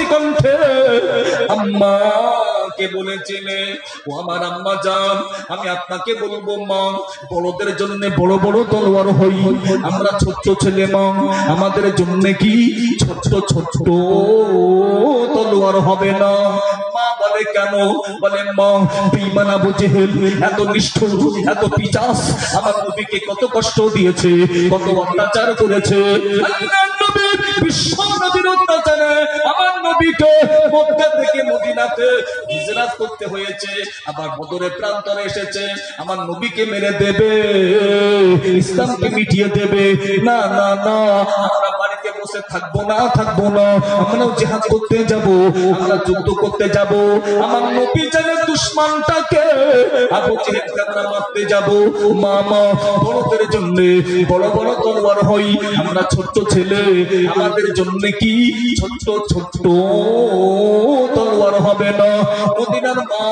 কচি কণ্ঠে আম্মা কে বলেছিলে, ও আমার আম্মা জান, আমি আপনাকে বলবো মা, বড়দের জন্য বড় বড় তলোয়ার হই, আমরা ছোট্ট ছেলে মা, আমাদের জন্য কি ছোট্ট ছোট্ট তলোয়ার হবে না? মা বলে কেন? বলে মা, বেঈমান আবু জেহেল এত নিষ্ঠুর, এত পিশাচ, আমার নবীকে কত কষ্ট দিয়েছে, কত অত্যাচার করেছে। আল্লাহর নবী, বিশ্ব নবীর অত্যাচারে আমার নবীকে মক্কা থেকে মদিনাতে হিজরত করতে হয়েছে, আবার বদরের প্রান্তরে এসেছে, আমার নবীকে মেরে দেবে, ইসলামকে মিটিয়ে দেবে। না না না, আমরা বাড়িতে বসে থাকবো না, থাকবো না, আমরাও জিহাদ করতে যাব, আমরা যুদ্ধ করতে যাব। আমার নবী জানে দুশমনটাকে, আবু জেহেলকে আমরা মারতে যাব। মামা, বড়দের জন্য বড় বড় তলোয়ার হই, আমরা ছোট্ট ছেলে, আমাদের জন্য কি ছোট্ট ছোট্ট তলোয়ার হবে না? মদিনার মা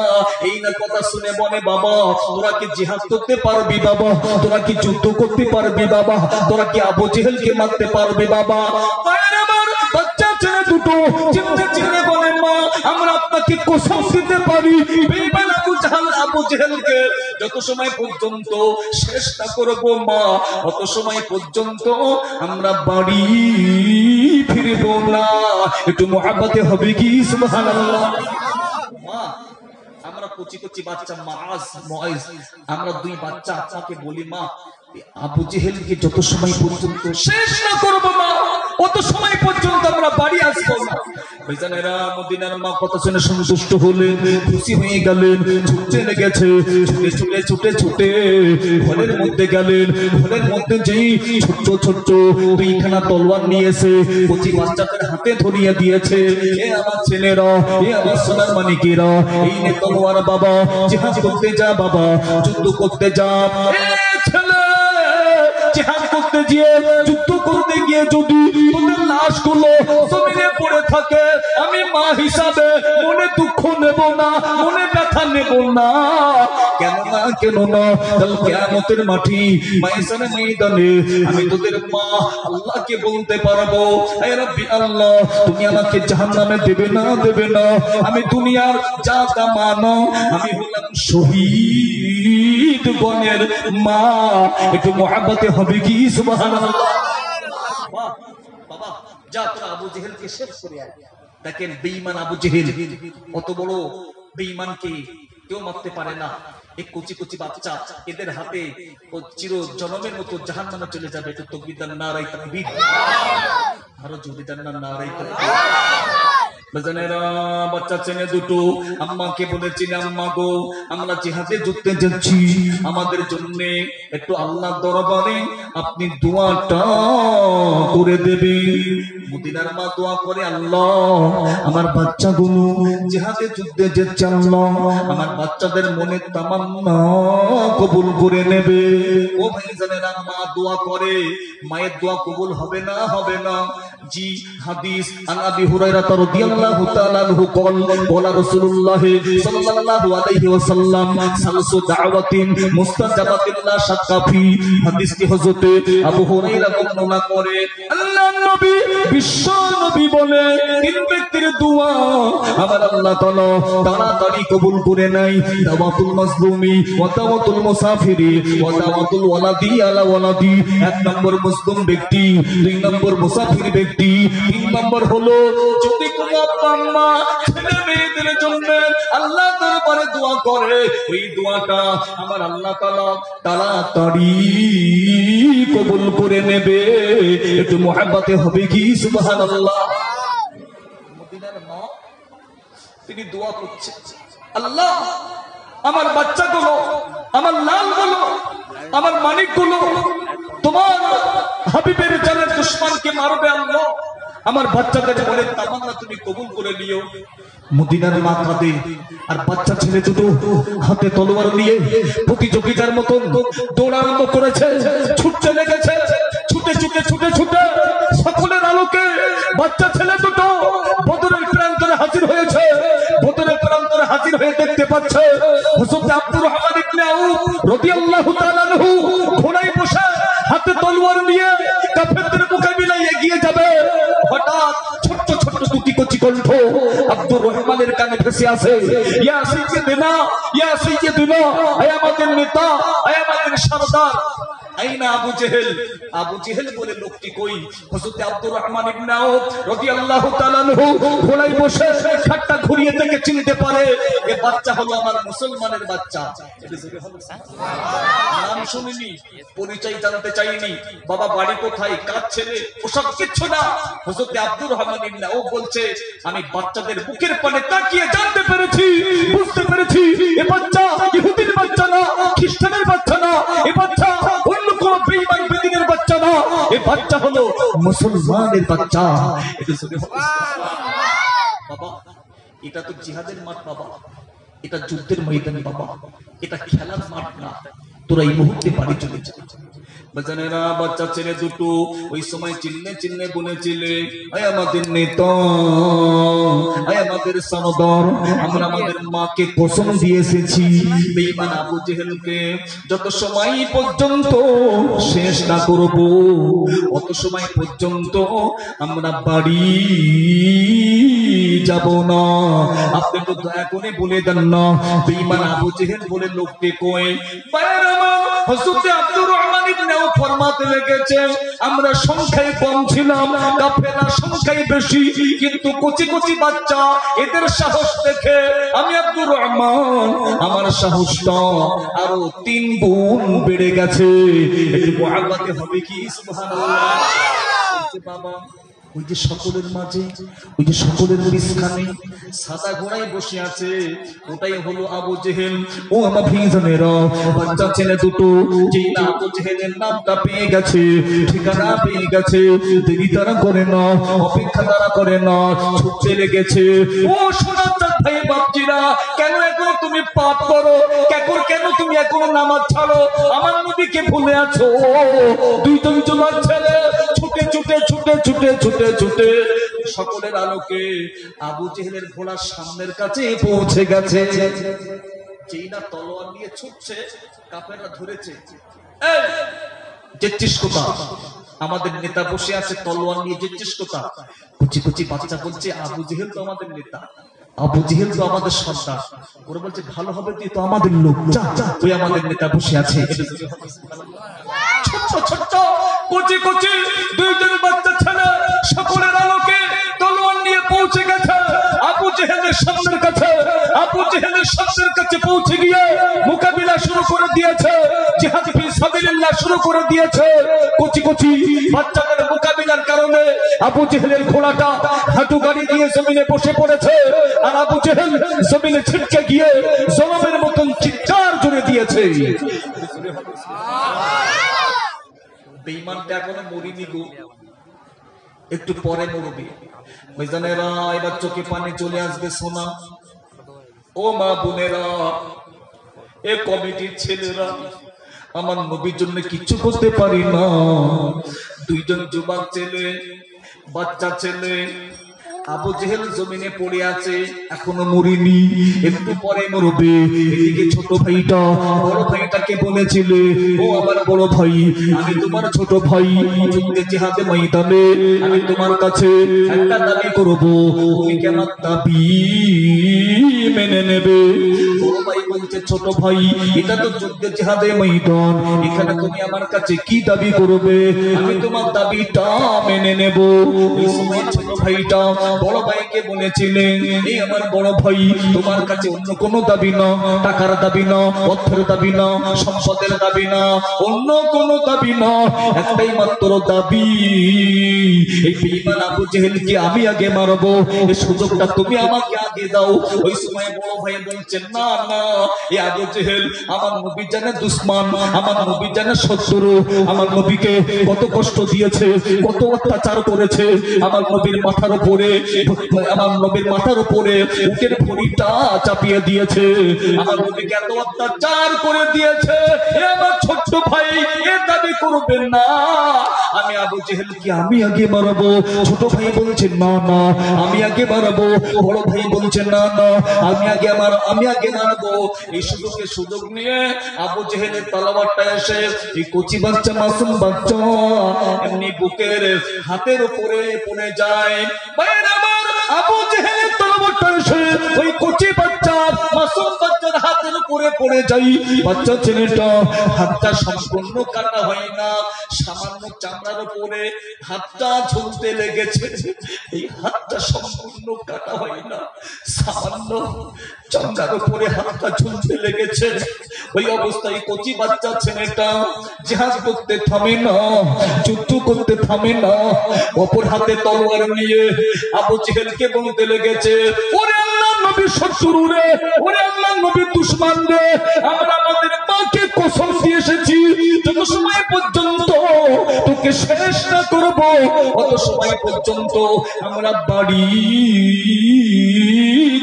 এই না কথা শুনে বলে, বাবা তোরা কি জিহাদ করতে পারবি বাবা? তোরা কি যুদ্ধ করতে পারবি বাবা? তোরা কি আবু জেহেলকে মারতে পারবি বাবা? বাচ্চা ছেলে দুটো চিন্তা চিন্তা বলে, মা আমরা আপনাকে কসম দিতে পারি, বেঈমান আবু জেহেলকে যত সময় পর্যন্ত শেষ না করব মা, অত সময় পর্যন্ত আমরা বাড়ি ফিরব না। একটু মুহাব্বতে হবে কি সুবহানাল্লাহ? মা, আমরা কচি কচি বাচ্চা মাআজ মুআইজ, আমরা দুই বাচ্চা আপনাকে বলি, মা আবু জেহেলকে যত সময় পর্যন্ত শেষ না করব মা, অত সময় পর্যন্ত আমরা বাড়ি আসবো না। ভাইজানেরা, মদিনার মা কথা শুনে সন্তুষ্ট হলেন, খুশি হয়ে গেলেন, ছুটে লেগেছে, ছুটে ছুটে ছুটে ছুটে ঘরের মধ্যে গেলেন। ঘরের মধ্যে যেই ছোট্ট ছোট্ট দুইখানা তলোয়ার নিয়ে এসে কচি বাচ্চাদের হাতে ধরিয়ে দিয়েছে। এ আমার ছেলেরা, এ আমার সোনার মানিকেরা, এই নে তলোয়ার বাবা, জিহাদ করতে যা বাবা, যুদ্ধ করতে যা। ছেলে, জিহাদ করতে গিয়ে, যুদ্ধ করতে গিয়ে যদি তোদের লাশগুলো জমিনে পড়ে থাকে, আমি মা হিসাবে মনে দুঃখ নেব না, মনে ব্যথা নেব না। কেন না, কেন না, কাল কিয়ামতের মাটি মাইসানে ময়দানে আমি তোদের মা আল্লাহকে বলতে পারবো, হে রব্বি আল্লাহ, তুমি আমাকে জাহান্নামে দেবে না, দেবে না। আমি দুনিয়ার যা তা মানো, আমি হলাম শহীদ গণের মা। একটু মুহাব্বতে হবে কি সুবহানাল্লাহ? বাবা যা, তোরা আবু জেহেলকে শেষ করে আয়। দেখেন বেঈমান আবু জেহেল, অত বড় বেঈমানকে কেউ মারতে পারে না। এই কচি কচি বাচ্চা, এদের হাতে ও চির জনমের মতো জাহান্নামে চলে যাবে। একটু তাকবীর দেন, নারায়ে তাকবীর। আরো জোরে দেন না, নারায়ে তাকবীর। বাজানেরা, বাচ্চা ছেলে দুটো আম্মাকে বলেছিল, আম্মা গো, আমরা জিহাদে যুদ্ধে যাচ্ছি, আমাদের জন্য একটু আল্লাহর দরবারে আপনি দোয়াটা করে দেবেন। মদিনার মা দোয়া করে, আল্লাহ আমার বাচ্চাগুলো জিহাদে যুদ্ধে যাচ্ছে, আল্লাহ আমার বাচ্চাদের মনের তামান্না কবুল করে নেবে। ও ভাইজানেরা, মা দোয়া করে, মায়ের দোয়া কবুল হবে না, হবে না? জি, হাদিস আন আবি হুরায়রা রাদিয়াল্লাহু তাআলা আনহু قال قال رسول الله صلى الله عليه وسلم সালসু দাওয়াতিন মুস্তাজাবাতিন লা শাক্কা ফি। হাদিসটি হযরত আবু হুরায়রা বর্ণনা করে, আল্লাহর নবী, বিশ্ব নবী বলে, তিন ব্যক্তির দোয়া আমার আল্লাহ তাআলা তাড়াতাড়ি কবুল করে নেয়। দাওয়াতুল মাজলুমি ওয়া দাওয়াতুল মুসাফিরি ওয়া দাওয়াতুল ওয়ালাদি আলা ওয়ালাদি। এক নম্বর মুসলিম ব্যক্তি, দুই নম্বর মুসাফির ব্যক্তি, তিন নম্বর হলো যদি কোনো আম্মা ছেলে মেয়েদের জন্য আল্লাহর দরবারে দোয়া করে, ওই দোয়াটা আমার আল্লাহ তাআলা তাড়াতাড়ি কবুল করে নেবে। একটু মুহাব্বতে হবে কি সুবহানাল্লাহ? মদিনার মা তিনি দোয়া করছে, আল্লাহ আমার বাচ্চাগুলো, আমার লালগুলো, আমার মানিকগুলো তোমার হাবিবের জানের দুশমনকে মারবে আল্লাহ, আমার বাচ্চাদের মনের তামান্না তুমি কবুল করে নিও। মদিনার মা কাঁদে, আর বাচ্চা ছেলে দুটো হাতে তলোয়ার নিয়ে প্রতিযোগিতার মতো দৌড় আরম্ভ করেছে, ছুটতে লেগেছে, ছুটে ছুটে ছুটে ছুটে সকলের আলোকে বাচ্চা ছেলে দুটো বদরের প্রান্তরে হাজির হয়েছে। বদরের প্রান্তরে হাজির হয়ে দেখতে পাচ্ছে হযরত আব্দুর রহমান ইবনে আউফ রাদিয়াল্লাহু তাআলা আনহু ঘোড়ায় বসে হাতে তলোয়ার নিয়ে কাফেরদের মোকাবিলায় এগিয়ে যাবে। হঠাৎ ছোট ছোট দুটি কচি কণ্ঠ আব্দুর রহমানের কানে ভেসে আসে, ইয়া সাইয়্যিদিনা, ইয়া সাইয়্যিদিনা, আয় আমাদের নেতা, আয় আমাদের সরদার। আইনা আবু জেহেল? আবু জেহেল বলে লোকটি কই? হযরত আব্দুর রহমান ইবনে আউফ রাদিয়াল্লাহু তাআলা আনহু ঘোড়ায় বসে খাটটা ঘুরিয়ে দেখে চিনতে পারে এ বাচ্চা হলো আমার মুসলমানের বাচ্চা। নাম শুনিনি, পরিচয় জানতে চাইনি, বাবা বাড়ি কোথায়, কার ছেলে, ওসব কিচ্ছু না। হযরত আব্দুর রহমান ইবনে আউফ বলছে আমি বাচ্চাদের বুকের পানে তাকিয়ে জানতে পেরেছি, বুঝতে পেরেছি এ বাচ্চা ইহুদির বাচ্চা না, খ্রিস্টানের বাচ্চা না, এ বাচ্চা অন্য কোন বেঈমান বেদিনের বাচ্চা না, এ বাচ্চা হলো মুসলমানের বাচ্চা। বাবা এটা তো জিহাদের মাঠ বাবা, এটা যুদ্ধের ময়দান বাবা, এটা খেলার মাঠ না। তোরা এই মুহূর্তে বাড়ি চলে যা। বাজানেরা বাচ্চা ছেলে দুটো ওই সময় চিল্লে চিল্লে বলেছিলে আয় আমাদের নেতা, আয় আমাদের সরদার, আমরা আমাদের মাকে কসম দিয়ে এসেছি বেঈমান আবু জেহেলকে যত সময় পর্যন্ত শেষ না করব অত সময় পর্যন্ত আমরা বাড়ি যাব না। আপনি তো দয়া করে বলে দেন না বেঈমান আবু জেহেল বলে লোকটি কই? হযরত আব্দুর রহমান ইবনে আউফ ফরমাতে লেগেছেন আমরা সংখ্যায় কম ছিলাম, কাফেলা সংখ্যায় বেশি, কিন্তু কচি কচি বাচ্চা এদের সাহস দেখে আমি আব্দুর রহমান আমার সাহসটা আরো 3 গুণ বেড়ে গেছে। একটু মুহাব্বতে হবে কি সুবহানাল্লাহ। বাবা ওই যে সকলের মাঝে, ওই যে সকলের মাঝখানে সাদা ঘোড়ায় বসে আছে, ওটাই হলো আবু জেহেল। ও আমার ভাইজানেরা, বাচ্চা ছেলে দুটো যেই না আবু জেহেলের নামটা পেয়ে গেছে, ঠিকানা পেয়ে গেছে, দেরি তারা করে না, অপেক্ষা তারা করে না, ছুটতে লেগেছে। ও সোনার চাঁদ ভাই বাপজিরা, কেন এখনো তুমি পাপ করো, কেন তুমি এখনো নামাজ ছাড়ো, আমার নবীকে ভুলে আছো? দুইজন জোয়ান ছেলে ছুটে ছুটে ছুটে ছুটে ছুটে ছুটে সকলের আলোকে আবু জেহেলের ঘোড়ার সামনের কাছে পৌঁছে গেছে। যেই না তলোয়ার নিয়ে ছুটছে, কাফেররা ধরেছে, এই যেচ্ছিস কোথা? আমাদের নেতা বসে আছে তলোয়ার নিয়ে, যেচ্ছিস কোথা? কুচি কুচি বাচ্চা বলছে আবু জেহেল তো আমাদের নেতা, আবু জেহেল তো আমাদের সর্দার। ওরা বলছে ভালো হবে তুই তো আমাদের লোক, যা তুই আমাদের নেতা বসে আছে। ছোট্ট ছোট্ট কুচি কুচি দুইজন বাচ্চা ছেলে সকলের আলোকে তলোয়ার নিয়ে পৌঁছে গেছে আবু জেহেলের সামনের কাছে। আবু জেহেলের সামনের কাছে পৌঁছে গিয়ে মোকাবিলা শুরু করে দিয়েছে, জিহাদ ফি সাবিলিল্লাহ শুরু করে দিয়েছে। কুচি কুচি বাচ্চাদের মোকাবিলার কারণে আবু জেহেলের ঘোড়াটা হাঁটু গাড়ি দিয়ে জমিনে বসে পড়েছে, আর আবু জেহেল জমিনে ছিটকে গিয়ে জলমের মতন চিৎকার জুড়ে দিয়েছে। বেঈমানটা এখনো মরিনি গো, একটু পরে মরবে। ভাইজানেরা এবার চোখে পানি চলে আসবে সোনা। ও মা বোনেরা, এ কমিটির ছেলেরা, আমার নবীর জন্য কিচ্ছু করতে পারি না। দুইজন যুবক ছেলে, বাচ্চা ছেলে, আবু জেহেল জমিনে পড়ে আছে, এখনো মরিনি, একটু পরে মরবে। এদিকে ছোট ভাইটা বড় ভাইটাকে বলেছিলে ও আমার বড় ভাই, আমি তোমার ছোট ভাই, যুদ্ধে জিহাদে ময়দানে আমি তোমার কাছে একটা দাবি করব, তুমি কি আমার দাবি মেনে নেবে? বড় ভাই বলছে ছোট ভাই এটা তো যুদ্ধে জিহাদে ময়দান, এখানে তুমি আমার কাছে কি দাবি করবে? আমি তোমার দাবিটা মেনে নেব। এই সময় ছোট ভাইটা বড় ভাইকে বলেছিলেন এই আমার বড় ভাই তোমার কাছে অন্য কোনো দাবি না, টাকার দাবি না, অর্থের দাবি না, সম্পদের দাবি না, অন্য কোনো দাবি না, একটাই মাত্র দাবি, এই বেঈমান আবু জেহেলকে আমি আগে মারবো, এই সুযোগটা তুমি আমাকে আগে দাও। ওই সময় বড় ভাই বলছেন না না, এই আবু জেহেল আমার নবী জানে দুশমন, আমার নবী জানে শত্রু, আমার নবীকে কত কষ্ট দিয়েছে, কত অত্যাচার করেছে, আমার নবীর মাথার উপরে, আমার নবীর মাথার উপরে উটের ভরিটা চাপিয়ে দিয়েছে, আমার নবীকে এত অত্যাচার করে দিয়েছে। আমার ছোট্ট ভাই এ দাবি করবেন না, আমি আবু জেহেলকে আমি আগে মারবো। ছোট ভাই বলছে না না আমি আগে মারবো, বড় ভাই বলছে না না আমি আগে মারবো। এই সুযোগ নিয়ে আবু জেহেলের তলোয়ারটা এসে এই কচি বাচ্চা মাসুম বাচ্চা এমনি বুকের হাতের উপরে পড়ে যায়। আবু জেহেলের তলোয়ারটা এসে ওই কচি বাচ্চার মাসুম বাচ্চার হাতের উপরে পড়ে যাই। বাচ্চা ছেলেটা হাতটা সম্পূর্ণ কাটা হয় না, সামান্য চামড়ার উপরে হাতটা ঝুলতে লেগেছে। এই হাতটা সম্পূর্ণ কাটা হয় না, সামান্য চামড়ার উপরে হাতটা ঝুলতে লেগেছে। ওই অবস্থায় কচি বাচ্চা ছেলেটা জিহাদ করতে থামে না, যুদ্ধ করতে থামে না, অপর হাতে তলোয়ার নিয়ে আবু জেহেলকে বলতে লেগেছে, ওরে আল্লাহর নবীর শত্রু রে, ওরে আল্লাহর নবীর দুশমন রে, আমরা আমাদের মাকে কসম দিয়ে এসেছি যত সময় পর্যন্ত তোকে শেষ না করব অত সময় পর্যন্ত আমরা বাড়ি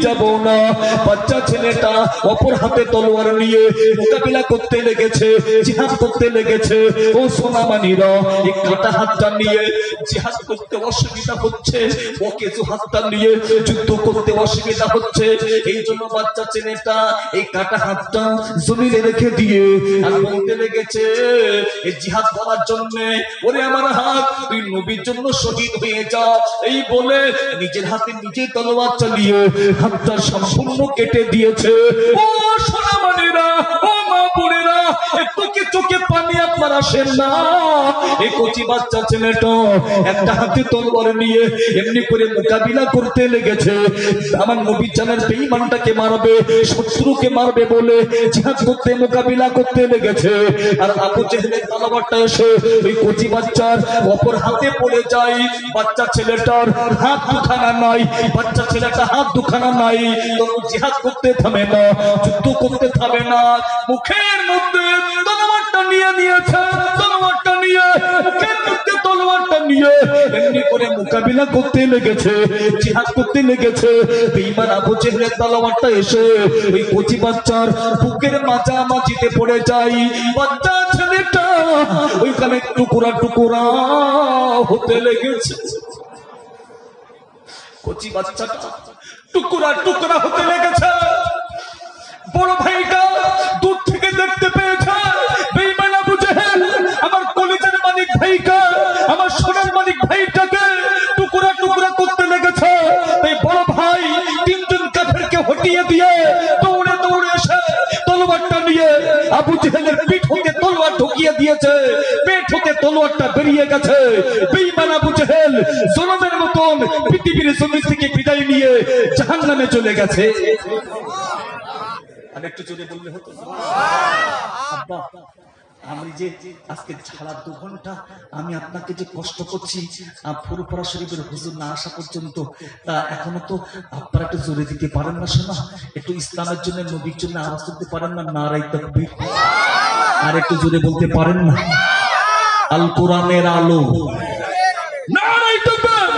যাব না। বাচ্চা ছেলেটা অপর হাতে তলোয়ার নিয়ে মোকাবিলা করতে লেগেছে, জিহাদ করতে লেগেছে। ও সোনামানিরা, এই কাটা হাতটা নিয়ে জিহাদ করতে অসুবিধা হচ্ছে, ওকে হাতটা নিয়ে যুদ্ধ করতে অসুবিধা হচ্ছে। এই জন্য বাচ্চা ছেলেটা এই কাটা হাতটা জমিনে রেখে দিয়ে আর বলতে লেগেছে এই জিহাদ করার জন্য, ওরে আমার হাত তুই নবীর জন্য শহীদ হয়ে যা। এই বলে নিজের হাতে নিজে তলোয়ার চালিয়ে হাতটা সম্পূর্ণ কেটে দিয়েছে। ও সোনামানিরা, ও মা বোনেরা, একটু কি চোখে পানি আপনার আসেন না? এই কচি বাচ্চা ছেলেটা একটা হাতে তলোয়ার নিয়ে এমনি করে মোকাবিলা করতে লেগেছে। আমার নবী জানের বেঈমানটাকে মারবে, শত্রুকে মারবে বলে জিহাদ করতে মোকাবিলা করতে লেগেছে। আর আবু জেহেলের তলোয়ারটা এসে ওই কচি বাচ্চার অপর হাতে পড়ে যায়। বাচ্চা ছেলেটার হাত দুখানা নাই, বাচ্চা ছেলেটা হাত দুখানা নাই, তবু জিহাদ করতে থামে না, যুদ্ধ করতে থামে না। মুখের মধ্যে তলোয়ারটা নিয়ে নিয়েছে, তলোয়ারটা নিয়ে মুখের মধ্যে তলোয়ারটা নিয়ে এমনি করে মোকাবিলা করতে লেগেছে, জিহাদ করতে লেগেছে। বেঈমান আবু জেহেলের তলোয়ারটা এসে ওই কচি বাচ্চার বুকের মাঝামাঝিতে পড়ে যায়। বাচ্চা ছেলেটা ওইখানে টুকরা টুকরা হতে লেগেছে। কচি বাচ্চাটা টুকরা টুকরা হতে লেগেছে। বড় ভাইটা দূর থেকে দেখতে পেয়েছে বেঈমান আবু জেহেল আমার কলিজার মালিক ভাইকে, আমার সোনার মালিক ভাইটাকে টুকরা টুকরা করতে লেগেছে। তাই বড় ভাই তিনজন কাফেরকে হটিয়ে দিয়ে দৌড়ে দৌড়ে এসে তলোয়ারটা নিয়ে আবু জেহেলের পিঠ হতে তলোয়ার ঢুকিয়ে দিয়েছে। পেট হতে তলোয়ারটা বেরিয়ে গেছে। বেঈমান আবু জেহেল জনমের মতন পৃথিবীর জমিন থেকে বিদায় নিয়ে জাহান্নামে চলে গেছে। আর একটু জোরে বললে হতো। আব্বা, আমি যে আজকে সারা 2 ঘন্টা আমি আপনাকে যে কষ্ট করছি ফুরফুরা শরীফের হুজুর না আসা পর্যন্ত, তা এখনো তো আপনারা একটু জোরে দিতে পারেন না? শোনা, একটু ইসলামের জন্য, নবীর জন্য আওয়াজ করতে পারেন না? নারায়ে তাকবীর। আর একটু জোরে বলতে পারেন না? আল কোরআনের আলো, নারায়ে তাকবীর।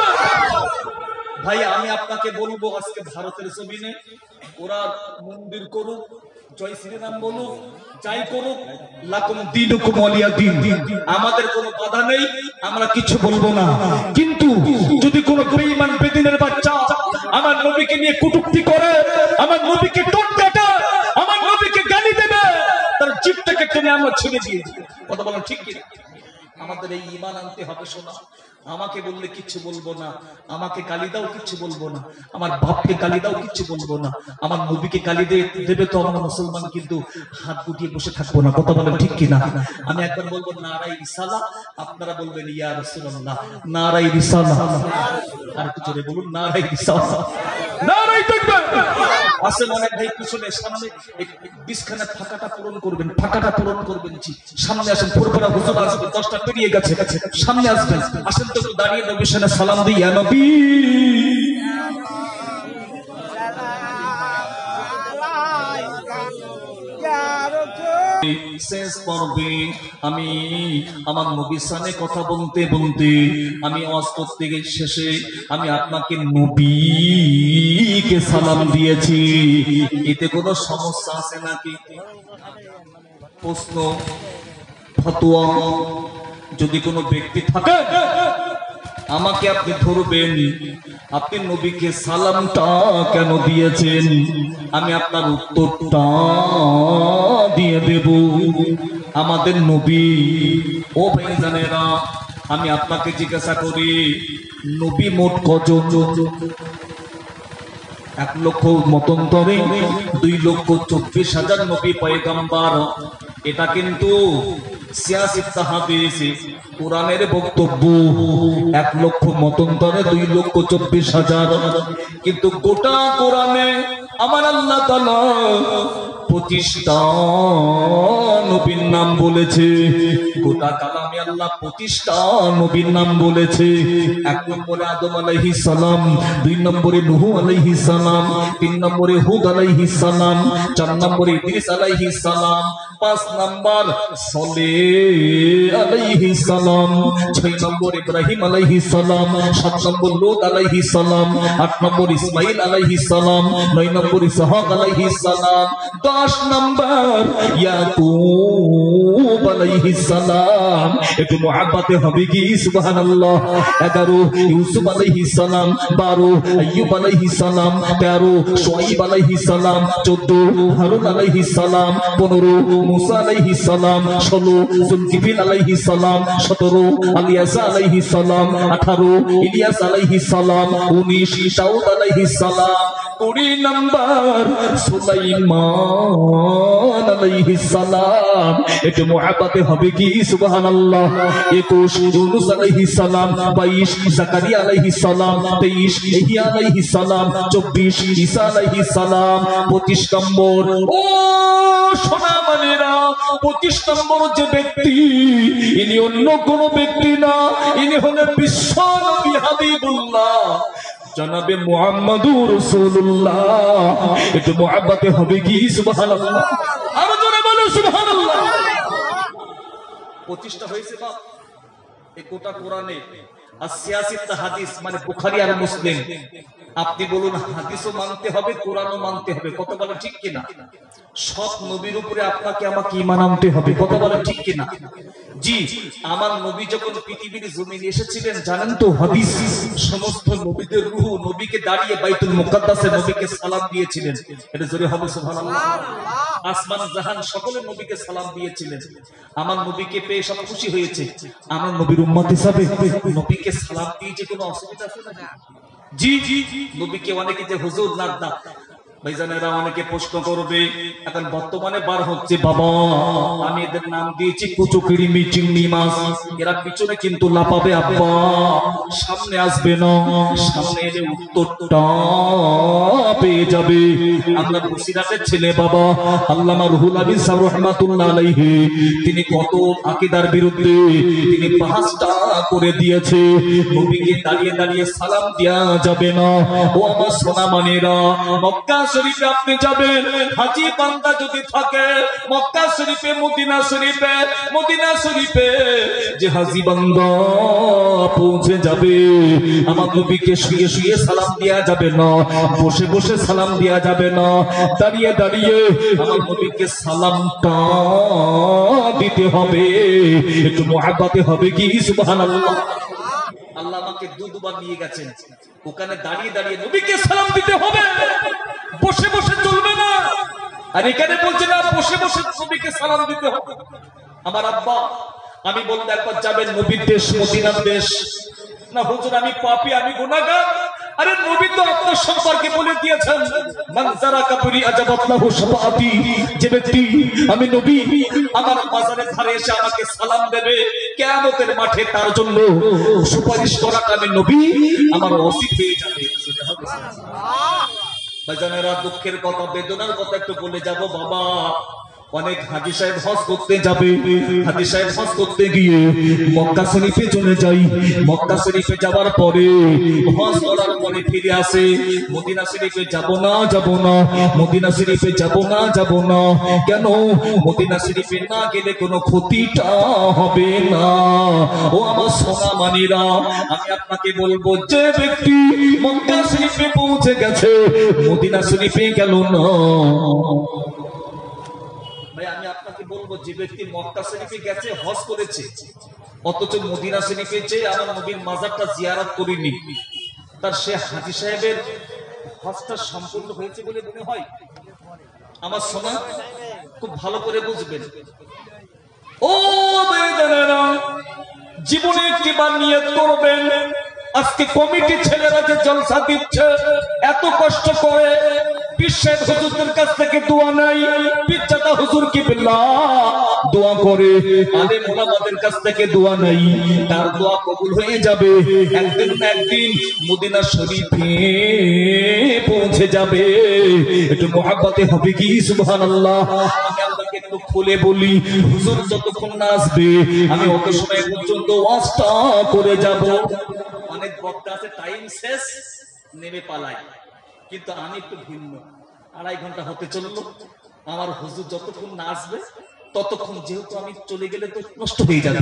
ভাই, আমি আপনাকে বলবো আজকে ভারতের জমিনে ওরা মন্দির করুক, জয় শ্রীরাম বলুক, যাই করুক, লাকুম দীনুকুম ওয়ালিয়া দীন, আমাদের কোনো বাধা নেই, আমরা কিছু বলবো না। কিন্তু যদি কোনো বেঈমান বেদিনের বাচ্চা আমার নবীকে নিয়ে কটূক্তি করে, আমার নবীকে টোট কাটে, আমার নবীকে গালি দেবে, তার জিভটাকে টেনে আমরা ছেড়ে দিয়ে দিই। কথা বলেন ঠিক কি? আমাদের এই ঈমান আনতে হবে। শোনা, আমাকে বললে কিচ্ছু বলবো না, আমাকে গালি দাও কিচ্ছু বলবো না, আমার বাপকে গালি দাও কিচ্ছু বলবো না, আমার নবীকে গালি দেবে তো আমরা মুসলমান কিন্তু হাত গুটিয়ে বসে থাকবো না। কথা বলেন ঠিক কিনা? আমি একবার বলবো নারায়ে রিসালাহ, আপনারা বলবেন ইয়া রাসূলুল্লাহ। নারায়ে রিসালাহ। আর একটু জোরে বলুন, নারায়ে রিসালাহ, নারায়ে তাকবীর। আসেন অনেক ভাই, পিছনে সামনে 20 খানা ফাঁকাটা পূরণ করবেন, ফাঁকাটা পূরণ করবেন। জি, সামনে আসেন, ফুরফুরা হুজুর আসবে, 10টা পেরিয়ে গেছে, সামনে আসবেন। আসেন তো একটু দাঁড়িয়ে নবীর সামনে সালাম দিই। ইয়া নবী, শেষ পর্বে আমি আমার নবীর সামনে কথা বলতে বলতে আমি ওয়াজ করতে শেষে আমি আপনাকে নবীকে সালাম দিয়েছি। এতে কোনো সমস্যা আছে নাকি? প্রশ্ন, ফতোয়া যদি কোনো ব্যক্তি থাকে আমাকে আপনি ধরবেন, আপনি নবীকে সালামটা কেন দিয়েছেন, আমি আপনার উত্তরটা দিয়ে দেব। আমাদের নবী, ও ভাইজানেরা, আমি আপনাকে জিজ্ঞাসা করি নবী মোট কজন? 1 লক্ষ মতন্তরে 2,24,000 নবী পয়গম্বর। এটা কিন্তু সিয়াসিত হাদিস কোরআনের বক্তব্য। 1 লক্ষ মতন্তরে 2,24,000, কিন্তু গোটা কোরআনে আমার আল্লাহ তাআলা 25টা নবীর নাম বলেছে। গোটা কালামে আল্লাহ 25টা নবীর নাম বলেছে। 1 নম্বরে আদম আলাইহিস সালাম, 2 নম্বরে নূহ আলাইহিস সালাম, 3 নম্বরে হুদ আলাইহিস সালাম, 4 নম্বরে ইদ্রিস আলাইহিস সালাম, 5 নম্বর সলেহ আলাইহিস সালাম, 6 নম্বর ইব্রাহিম আলাইহিস সালাম, 7 নম্বর লূত আলাইহিস সালাম, 8 নম্বর ইসমাইল আলাইহিস সালাম, 9 নম্বর ইসহাক আলাইহিস সালাম, 10 নম্বর ইয়াকুব আলাইহিস সালাম। একটু মুহাব্বতে হবে কি সুবহানাল্লাহ। 11 ইউসুফ আলাইহিস সালাম, 12 আইয়ুব আলাইহিস সালাম, 13 শুআইব আলাইহিস সালাম, 14 হারুন আলাইহিস সালাম, 15 মুসা আলাইহিস সালাম, 16 যুলকিফল আলাইহিস সালাম, 17 আলিয়াসা আলাইহিস সালাম, 18 ইলিয়াস আলাইহিস সালাম, 19 দাউদ আলাইহিস সালাম, 20 নম্বর সুলাইমান আলাইহিস সালাম। একটু মুহাব্বতে হবে কি সুবহানাল্লাহ। 21 ইউনূস আলাইহিস সালাম, 22 জাকারিয়া আলাইহিস সালাম, 23 ইহইয়া আলাইহিস সালাম, 24 ঈসা আলাইহিস সালাম। 25 নম্বর ও সোনামানেরা, 25 নম্বর যে ব্যক্তি, ইনি অন্য কোন ব্যক্তি না, ইনি হলেন বিশ্ব নবী হাবিবুল্লাহ জনাবে মুহাম্মদুর রাসূলুল্লাহ। একটু মুহাব্বতে হবে কি সুবহানাল্লাহ। আরো জোরে বলো সুবহানাল্লাহ। 25টা হয়েছে বাপ এই গোটা কোরআনে। আর সিয়াসিত হাদিস মানে বুখারী আর মুসলিম। আপনি বলুন হাদিসও মানতে হবে, কোরআনও মানতে হবে, কথা বলে ঠিক কিনা? সব নবীর উপরে আপনাকে আমাকে ঈমান আনতে হবে, কথা বলে ঠিক কিনা? জি, আমার নবী যখন পৃথিবীর জমিনে এসেছিলেন জানেন তো, হাদিস সমস্ত নবীদের রূহ নবীকে দাঁড়িয়ে বাইতুল মুকাদ্দাসে নবীকে সালাম দিয়েছিলেন। এটা জোরে হবে সুবহানাল্লাহ। আসমান জাহান সকলে নবীকে সালাম দিয়েছিলেন। আমার নবীকে পেয়ে সব খুশি হয়েছে। আমার নবীর উম্মত হিসাবে নবীকে সালাম দিয়ে যে কোনো অসুবিধা আছে না? জি জি, নবীকে অনেকে যে হুজুর না ভাইজানেরা অনেকে প্রশ্ন করবে, এখন বর্তমানে বার হচ্ছে বাবা আমি এদের নাম দিয়েছি কুচুকিড়ি চিংড়ি মাছ, এরা পিছনে কিন্তু লাপাবে আব্বা, সামনে আসবে না, সামনে এলে উত্তরটা পেয়ে যাবে। আমরা বসিরাতের ছেলে বাবা আল্লামা রুহুল আমিন সাহেব রাহমাতুল্লাহ আলাইহি, তিনি কত আকীদার বিরুদ্ধে তিনি বাহাসটা করে দিয়েছে। নবীকে দাঁড়িয়ে দাঁড়িয়ে সালাম দেওয়া যাবে না। ও আমার সোনামানেরা, মক্কা শরীফে আপনি যাবেন, হাজী বান্দা যদি থাকে মক্কা শরীফে মদিনা শরীফে যে হাজী বান্দা পৌঁছে যাবে, আমার নবীকে শুয়ে শুয়ে সালাম দেওয়া যাবে না, বসে বসে সালাম দেওয়া যাবে না, দাঁড়িয়ে দাঁড়িয়ে আমার নবীকে সালামটা দিতে হবে। একটু মুহাব্বতে হবে কি সুবহানাল্লাহ। আল্লাহ আমাকে দুবার নিয়ে গেছেন, ওখানে দাঁড়িয়ে দাঁড়িয়ে নবীকে সালাম দিতে হবে, বসে বসে চলবে না। আর এখানে বলছে না বসে বসে নবীকে সালাম দিতে হবে। আমার আব্বা আমি বলতে একবার যাবেন নবীর দেশ মদিনার দেশ, না হুজুর আমি পাপী আমি গুনাহগার। আরে নবী তো আপনার সম্পর্কে বলে দিয়েছেন মান যারা কাবরি আজাবাত লাহু শাফাআতি, যে ব্যক্তি আমি নবী আমার মাজারের ধারে এসে আমাকে সালাম দেবে কিয়ামতের মাঠে তার জন্য সুপারিশ করাটা আমি নবী আমার ওয়াসিফ হয়ে যাবে। সুবহানাল্লাহ। ভাইজানেরা দুঃখের কথা বেদনার কথা একটু বলে যাব বাবা। অনেক হাজী সাহেব হজ করতে যাবে, হাজী সাহেব হজ করতে গিয়ে মক্কা শরীফে চলে যাই, মক্কা শরীফে যাওয়ার পরে হজ করার পরে ফিরে আসে, মদিনা শরীফে যাব না মদিনা শরীফে যাব না কেন? মদিনা শরীফে না গেলে কোনো ক্ষতিটা হবে না। ও আমার সোনা মানিরা, আমি আপনাকে বলবো যে ব্যক্তি মক্কা শরীফে পৌঁছে গেছে মদিনা শরীফে গেল না, আমি আপনাকে বলবো যে ব্যক্তি মক্কা শরীফে গেছে হজ করেছে অথচ মদিনা শরীফে যেয়ে আমার নবীর মাজারটা জিয়ারত করিনি, তার সে হাজী সাহেবের হজটা সম্পূর্ণ হয়েছে বলে মনে হয়? আমার সোনা খুব ভালো করে বুঝবেন। ও বেদানেরা, জীবনে একটিবার নিয়ত করবেন আজকে কমিটি ছেলেরা যে জলসা দিচ্ছে এত কষ্ট করে বিশ্বের হুজুরদের কাছ থেকে দোয়া নাই, পিচ্চাটা হুজুর কি বিল্লাহ দোয়া করে, আলেম ওলামাদের কাছ থেকে দোয়া নাই, তার দোয়া কবুল হয়ে যাবে একদিন না একদিন মদিনা শরীফে পৌঁছে যাবে। একটু মুহাব্বতে হবে কি সুবহানাল্লাহ। আমি আপনাকে একটু খুলে বলি, হুজুর যতক্ষণ না আসবে আমি অত সময় পর্যন্ত ওয়াজটা করে যাব। অনেক বক্তা আছে টাইম শেষ নেমে পালাই, কিন্তু আমি একটু ভিন্ন। 2.5 ঘন্টা হতে চললো, আমার হুজুর যতক্ষণ না আসবে ততক্ষণ, যেহেতু আমি চলে গেলে তো নষ্ট হয়ে যাবে,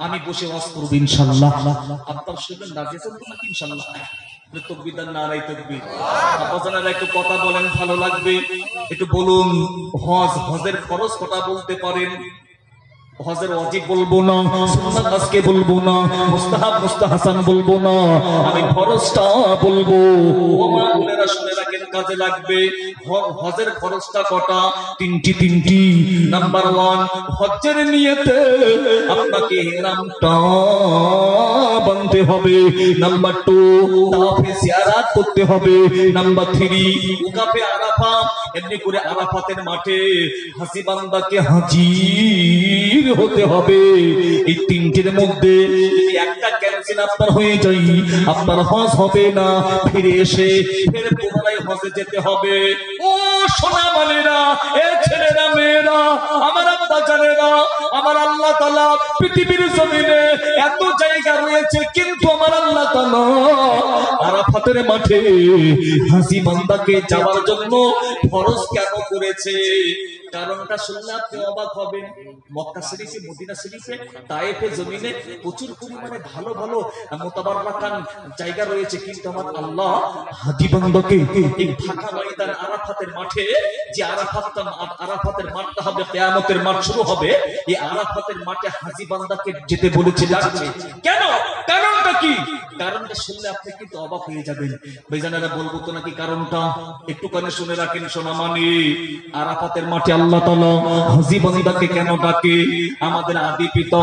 আমি বসে ওয়াজ করব ইনশাআল্লাহ। আপনার শুনবেন রাজি আছেন তো নাকি ইনশাআল্লাহ? তাকবীর আর নারায়ে তাকবীর। আপনারা একটু কথা বলেন, ভালো লাগবে। একটু বলুন হজের খরচ কটা বলতে পারেন? হজের ওয়াজিব বলবো না, সুন্নাত আজকে বলবো না, মুস্তাহাব মুস্তাহাসান বলবো না, আমি ফরজটা বলবো। ও মা বোনেরা শুনে রাখেন, কাজে লাগবে। হজের খরচটা কটা? তিনটি। নাম্বার 1, হজ্জের নিয়তে আপনাকে ইহরামটা বাঁধতে হবে। নাম্বার 2, তাওয়াফে জিয়ারাত করতে হবে। নাম্বার 3, ওয়াকাফে আরাফা, এমনি করে আরাফাতের মাঠে হাজী বান্দাকে হাজির হতে হবে। এই তিনটির মধ্যে যদি একটা ক্যান্সেল আপনার হয়ে যায়, আপনার হজ হবে না। ফিরে এসে ফের পুনরায় হজে যেতে হবে। ও সোনা মানেরা, এ ছেলেরা মেয়েরা, আমার আব্বা জানেরা, আমার আল্লাহ তাআলা পৃথিবীর জমিনে এত জায়গা রয়েছে, কিন্তু আমার আল্লাহ তাআলা আরাফাতের মাঠে হাজী বান্দাকে যাওয়ার জন্য ফরজ কেন করেছে? কারণটা শুনলে আপনি অবাক হবেন। মক্কা শরীফে, মদিনা শরীফে, তায়েফে জমিনে প্রচুর পরিমাণে ভালো ভালো মুতাবাররাকান জায়গা রয়েছে, কিন্তু আমার আল্লাহ হাজী বান্দাকে এই ফাঁকা ময়দান আরাফাতের মাঠে, যে আরাফাতের মাঠটা হবে কিয়ামতের মাঠ শুরু হবে, এই আরাফাতের মাঠে হাজী বান্দাকে যেতে বলেছে, ডাকছে। কেন? কারণটা কি? কারণটা শুনলে আপনি কিন্তু অবাক হয়ে যাবেন। ভাইজানেরা বলবো তো নাকি কারণটা? একটু কানে শুনে রাখেন সোনা মানি। আরাফাতের মাঠে আল্লাহ তাআলা হাজী বান্দাকে কেন ডাকে? আমাদের আদি পিতা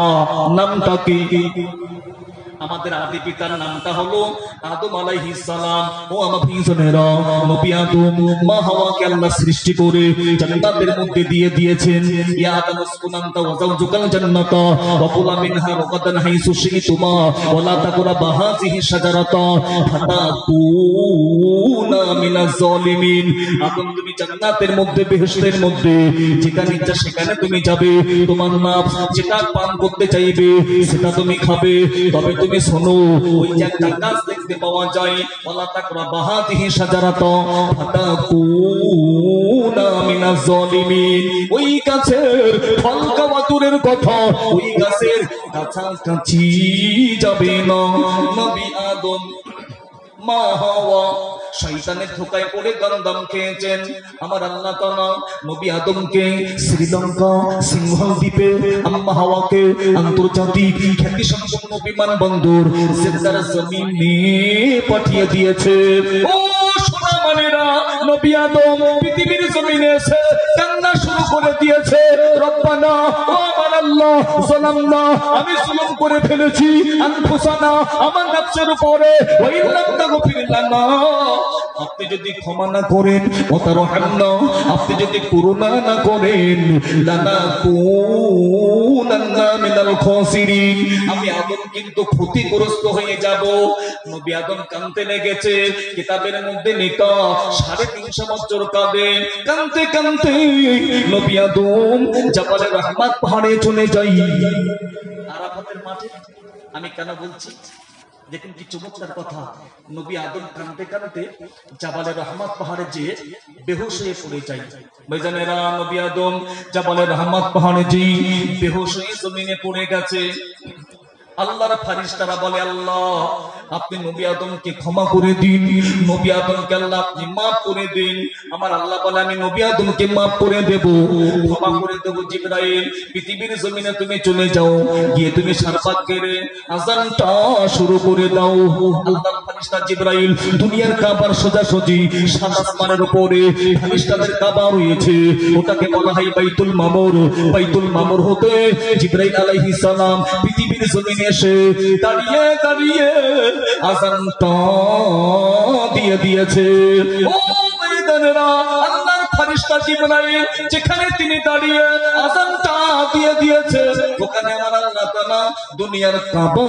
নামটা কি? আমাদের আদি পিতার নামটা হলো আদম আলাইহিস সালাম। ও আমার ভাইজানেরা, নবী আদম মা হাওয়াকে আল্লাহ সৃষ্টি করে জান্নাতের মধ্যে দিয়ে দিয়েছেন। ইয়া আদম উসকুন আনতা ওয়া যাওজুকাল জান্নাতা ওয়া কুলা মিনহা রাগাদান হাইসু শি'তুমা ওয়া লা তাকরাবা হাযিহি শাজারাতা ফাতাকুনা মিনাজ জালিমিন। আদম, তুমি জান্নাতের মধ্যে, বেহেশতের মধ্যে যেখানে ইচ্ছা সেখানে তুমি যাবে, তোমার নাফস যেটা পান করতে চাইবে সেটা তুমি খাবে। তবে তুমি শোনো, ওই যে একটা গাছ দেখতে পাওয়া যায়, ওয়ালা তাকরাবা হাযিহি শাজারাতা ফাতাকুনা মিনাজ জালিমিন, ওই গাছের ফল খাওয়া দূরের কথা, ওই গাছের কাছাকাছি যাবে না। নবী আদম মা হাওয়া শয়তানের ধোঁকায় পড়ে গন্ধম খেয়েছেন। আমার আল্লাহ তাআলা নবী আদমকে শ্রীলঙ্কা সিংহল দ্বীপে, আম্মা হাওয়াকে আন্তর্জাতিক খ্যাতি সম্পন্ন বিমানবন্দর জেদ্দার জমিনে পাঠিয়ে দিয়েছে। ও সোনা মানেরা, নবী আদম পৃথিবীর জমিনে এসে কান্না শুরু করে দিয়েছে, রব্বানা, ও আমার আল্লাহ, যালামনা, আমি জুলুম করে ফেলেছি, আনফুসানা, আমার নফসের উপরে, ওয়া ইল্লাম তাগফির লানা, আপনি যদি ক্ষমা না করেন, ওয়াতারহামনা, আপনি যদি করুণা না করেন, লানাকুনান্না মিনাল খাসিরিন, আমি আদম কিন্তু ক্ষতিগ্রস্ত হয়ে যাব। নবী আদম কাঁদতে লেগেছে। কিতাবের মধ্যে লেখা 350 বছর কাঁদে, কাঁদতে কাঁদতে নবী আদম জাবালে রহমত পাহাড়ে চলে যাই। আরাফাতের মাঠে আমি কেন বলছি দেখুন কি চমৎকার কথা। নবী আদম কাঁদতে কাঁদতে জাবালে রহমত পাহাড়ে যে বেহুশ হয়ে পড়ে যায়। ভাইজানেরা, নবী আদম জাবালে রহমত পাহাড়ে যে বেহুশ হয়ে জমিনে পড়ে গেছে। আল্লাহর ফেরেশতারা বলে, আল্লাহ আপনি নবী আদমকে ক্ষমা করে দিন, নবী আদমকে আল্লাহ আপনি মাফ করে দিন। আমার আল্লাহ বলে, আমি নবী আদমকে মাফ করে দেব, ক্ষমা করে দেব। জিবরাইল, পৃথিবীর জমিনে তুমি চলে যাও, গিয়ে তুমি সারপাত কেড়ে আযানটা শুরু করে দাও। আল্লাহর ফেরেশতা জিবরাইল দুনিয়ার কাবার সোজাসুজি 7 আসমানের উপরে ফেরেশতাদের কাবা রয়েছে, ওটাকে বলা হয় বাইতুল মামুর। বাইতুল মামুর হতে জিবরাইল আলাইহিস সালাম পৃথিবীর জমিনে এসে দাঁড়িয়ে দাঁড়িয়ে আযানটা দিয়ে দিয়েছে। ও ময়দানেরা, আল্লাহর ফেরেশতা জিবরাইল যেখানে তিনি দাঁড়িয়ে আযানটা দিয়ে দিয়েছে, ওখানে আমার আল্লাহ তাআলা দুনিয়ার কাবা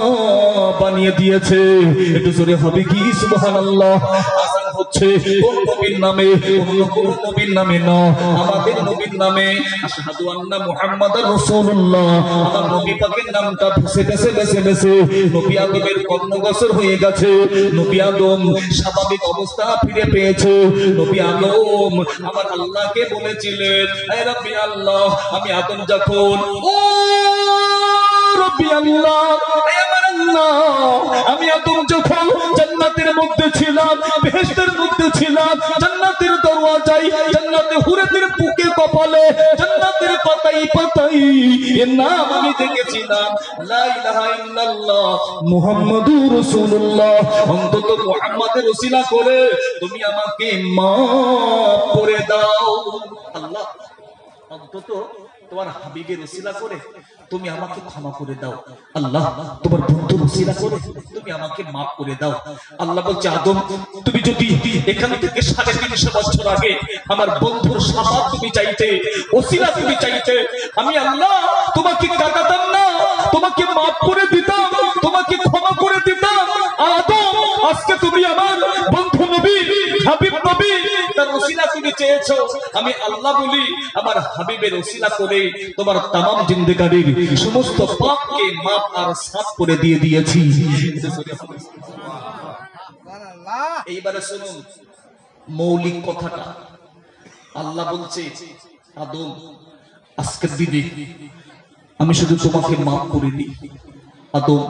বানিয়ে দিয়েছে। একটু জোরে হবে কি সুবহানাল্লাহ। আযান হচ্ছে কোন নবীর নামে? অন্য কোন নবীর নামে না, আমাদের নবীর নামে। আশহাদু আন্না মুহাম্মাদার রাসূলুল্লাহ। আমার নবী পাকের নামটা ভেসে ভেসে ভেসে ভেসে নবী আদমের কর্ণগোচর হয়ে গেছে। নবী আদম স্বাভাবিক অবস্থা ফিরে পেয়েছে। নবী আদম আমার আল্লাহকে বলেছিলেন, হে রব্বি আল্লাহ, আমি আদম যখন ও রব্বি আল্লাহ, হে আমার আল্লাহ, আমি আদম যখন জান্নাতের মধ্যে ছিলাম, বেহেশতের মধ্যে ছিলাম, জান্নাতের দরওয়াজায়, জান্নাতে হুরেদের বুকে কপালে, জান্নাতের পাতাই পাতাই এর নাম আমি দেখেছিলাম, লা ইলাহা ইল্লাল্লাহ মুহাম্মাদুর রাসূলুল্লাহ। অন্তত মুহাম্মাদের ওসিলা করে তুমি আমাকে মাফ করে দাও আল্লাহ, অন্তত তোমার হাবিবের ওসিলা করে তুমি আমাকে ক্ষমা করে দাও আল্লাহ, তোমার বন্ধুর ওসিলা করে তুমি আমাকে মাফ করে দাও আল্লাহ। বলছে আদম, তুমি যদি এখান থেকে 350 বছর আগে আমার বন্ধুর শাফাত তুমি চাইতে, ওসিলা তুমি চাইতে, আমি আল্লাহ তোমাকে কাটাতাম না, তোমাকে মাফ করে দিতাম, তোমাকে ক্ষমা করে দিতাম। আদম, আজকে তুমি আমার বন্ধু নবী, হাবিব নবী, তার ওসিলা তুমি চেয়েছো, আমি আল্লাহ বলি আমার হাবিবের ওসিলা করে তোমার তামাম জিন্দেগানির সমস্ত পাপকে মাফ আর সাফ করে দিয়ে দিয়েছি। এইবারে শুনুন মৌলিক কথাটা। আল্লাহ বলছে, আদম, আজকের দিনে আমি শুধু তোমাকে মাফ করে দিই। আদম,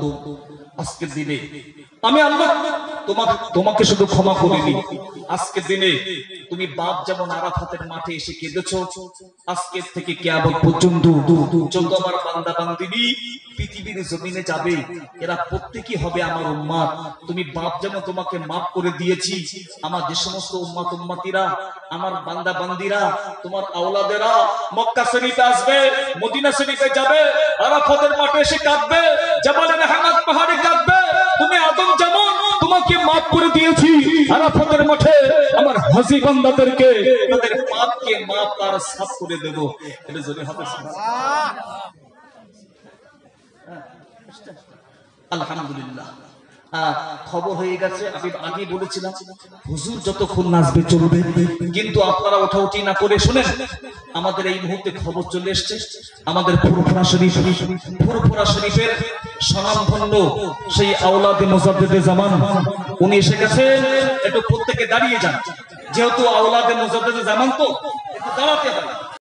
আজকের দিনে আমি আল্লাহ তোমাকে শুধু ক্ষমা করে দিই। আজকের দিনে তুমি বাপ যেমন আরাফাতের মাঠে এসে কেঁদেছো, আজকে থেকে কিয়ামত পর্যন্ত যত আমার বান্দা বান্দিনী পৃথিবীর জমিনে যাবে, এরা প্রত্যেকই হবে আমার উম্মত। তুমি বাপ যেমন তোমাকে মাফ করে দিয়েছি, আমার যে সমস্ত উম্মত উম্মতিরা, আমার বান্দা বান্দিরা, তোমার আওলাদেরা মক্কা শরীফে আসবে, মদিনা শরীফে যাবে, আরাফাতের মাঠে এসে কাঁদবে, জাবালে রাহমাত পাহাড়ে কাঁদবে, তুমি আদম যেমন তোমাকে মাফ করে দিয়েছি, আরাফাতের মাঠে আমার হাজী বান্দাদেরকে তাদের পাপকে মাফ আর সাফ করে দেব। এটা জোরে হবে সুবহানাল্লাহ। আলহামদুলিল্লাহ। খবর হয়ে গেছে। আমি আগে বলেছিলাম হুজুর যতক্ষণ নাচবে চলবে, কিন্তু আপনারা ওঠাউঠি না করে শুনেন, আমাদের এই মুহূর্তে খবর চলে এসছে, আমাদের ফুরফুরা শরীফের স্বনামধন্য সেই আওলাদে মুজাদ্দিদে জামান উনি এসে গেছেন। একটু প্রত্যেকে দাঁড়িয়ে যান, যেহেতু আওলাদে মুজাদ্দিদে জামান তো একটু দাঁড়াতে হয়।